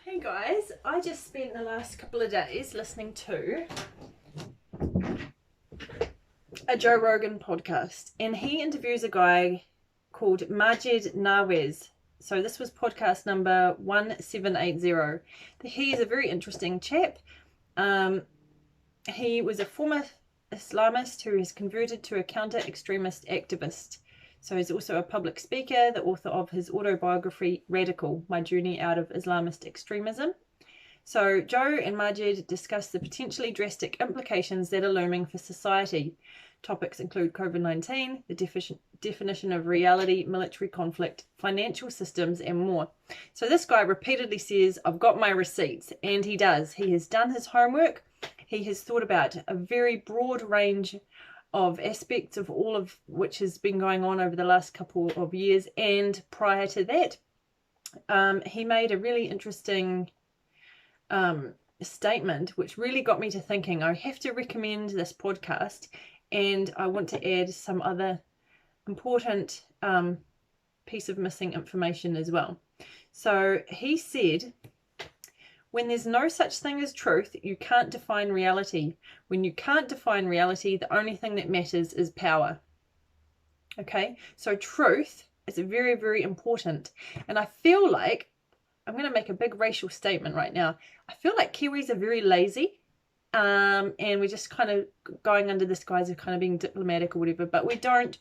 Hey guys, I just spent the last couple of days listening to a Joe Rogan podcast, and he interviews a guy called Maajid Nawaz. So this was podcast number 1780. He is a very interesting chap. He was a former Islamist who has converted to a counter-extremist activist. So he's also a public speaker, the author of his autobiography, Radical, My Journey Out of Islamist Extremism. So Joe and Maajid discuss the potentially drastic implications that are looming for society. Topics include COVID-19, the definition of reality, military conflict, financial systems, and more. So this guy repeatedly says, I've got my receipts, and he does. He has done his homework. He has thought about a very broad range of aspects of all of which has been going on over the last couple of years, and prior to that he made a really interesting statement which really got me to thinking. I have to recommend this podcast, and I want to add some other important piece of missing information as well. So he said, when there's no such thing as truth, you can't define reality. When you can't define reality, the only thing that matters is power. Okay, so truth is very, very important. And I feel like, I'm going to make a big racial statement right now. I feel like Kiwis are very lazy. And we're just kind of going under this guise of kind of being diplomatic or whatever. But we don't,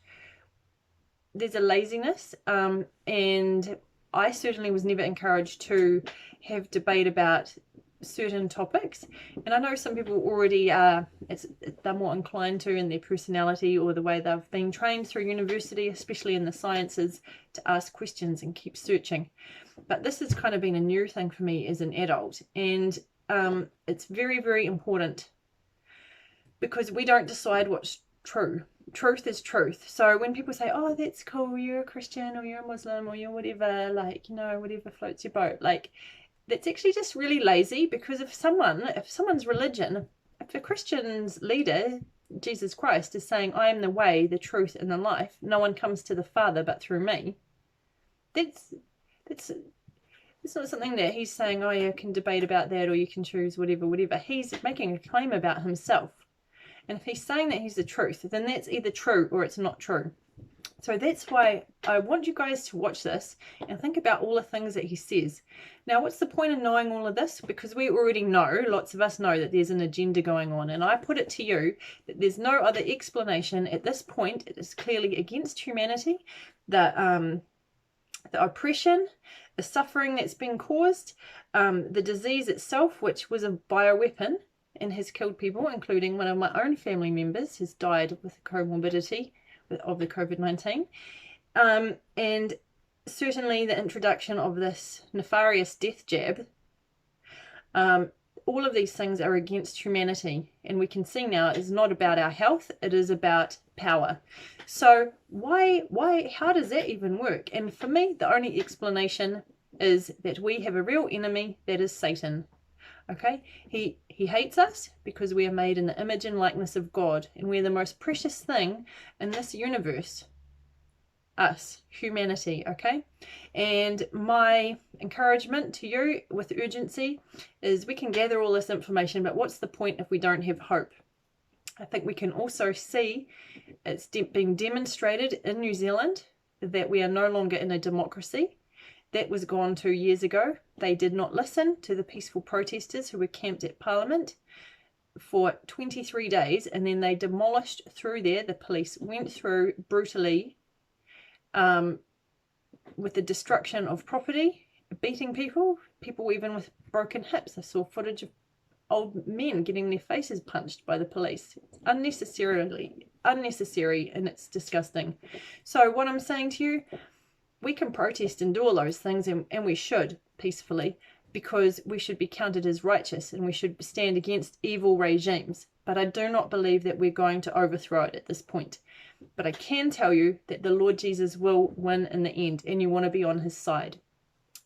there's a laziness. And I certainly was never encouraged to have debate about certain topics, and I know some people already they're more inclined to in their personality or the way they've been trained through university, especially in the sciences, to ask questions and keep searching. But this has kind of been a new thing for me as an adult, and it's very, very important, because we don't decide what's true. Truth is truth. So when people say, oh, that's cool, you're a Christian or you're a Muslim or you're whatever, like, you know, whatever floats your boat, like, that's actually just really lazy. Because if someone's religion, if the Christian's leader, Jesus Christ, is saying, I am the way, the truth, and the life, no one comes to the Father but through me, that's not something that he's saying, oh, you can debate about that, or you can choose whatever. He's making a claim about himself. And if he's saying that he's the truth, then that's either true or it's not true. So that's why I want you guys to watch this and think about all the things that he says. Now, what's the point of knowing all of this? Because we already know, lots of us know, that there's an agenda going on. And I put it to you that there's no other explanation at this point. It is clearly against humanity. The oppression, the suffering that's been caused, the disease itself, which was a bioweapon and has killed people, including one of my own family members has died with a comorbidity of the COVID-19, and certainly the introduction of this nefarious death jab. All of these things are against humanity, and we can see now it's not about our health, it is about power. So how does that even work? And for me, the only explanation is that we have a real enemy, that is Satan. Okay, he hates us because we are made in the image and likeness of God, and we're the most precious thing in this universe. Us, humanity. Okay, and my encouragement to you with urgency is, we can gather all this information, but what's the point if we don't have hope? I think we can also see it's being demonstrated in New Zealand that we are no longer in a democracy. That was gone 2 years ago. They did not listen to the peaceful protesters who were camped at Parliament for 23 days, and then they demolished through there. The police went through brutally with the destruction of property, beating people even with broken hips. I saw footage of old men getting their faces punched by the police. Unnecessary, and it's disgusting. So what I'm saying to you, we can protest and do all those things, and we should peacefully, because we should be counted as righteous and we should stand against evil regimes. But I do not believe that we're going to overthrow it at this point. But I can tell you that the Lord Jesus will win in the end, and you want to be on his side.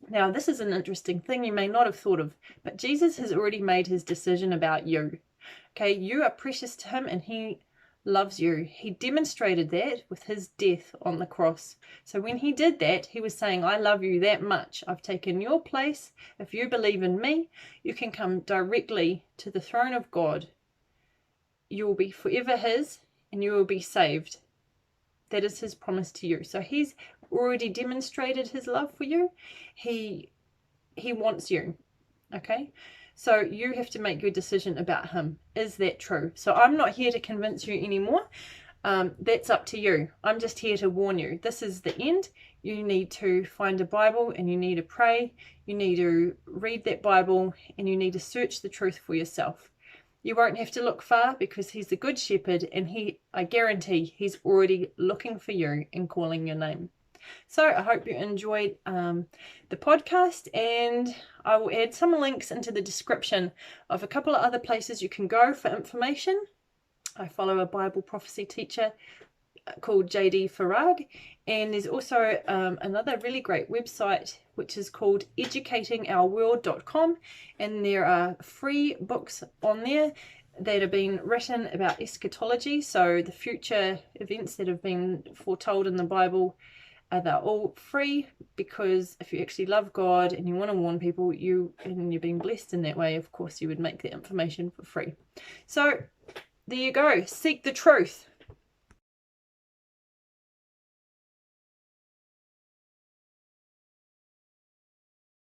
Now, this is an interesting thing you may not have thought of, but Jesus has already made his decision about you. Okay, you are precious to him, and he loves you. He demonstrated that with his death on the cross. So when he did that, he was saying, I love you that much. I've taken your place. If you believe in me, you can come directly to the throne of God. You will be forever his, and you will be saved. That is his promise to you. So he's already demonstrated his love for you. He wants you. Okay? So you have to make your decision about him. Is that true? So I'm not here to convince you anymore. That's up to you. I'm just here to warn you. This is the end. You need to find a Bible and you need to pray. You need to read that Bible and you need to search the truth for yourself. You won't have to look far because he's the good shepherd and I guarantee he's already looking for you and calling your name. So I hope you enjoyed the podcast, and I will add some links into the description of a couple of other places you can go for information. I follow a Bible prophecy teacher called JD Farag, and there's also another really great website which is called educatingourworld.com, and there are free books on there that have been written about eschatology, so the future events that have been foretold in the Bible. They're all free, because if you actually love God and you want to warn people, and you're being blessed in that way, of course you would make that information for free. So there you go. Seek the truth.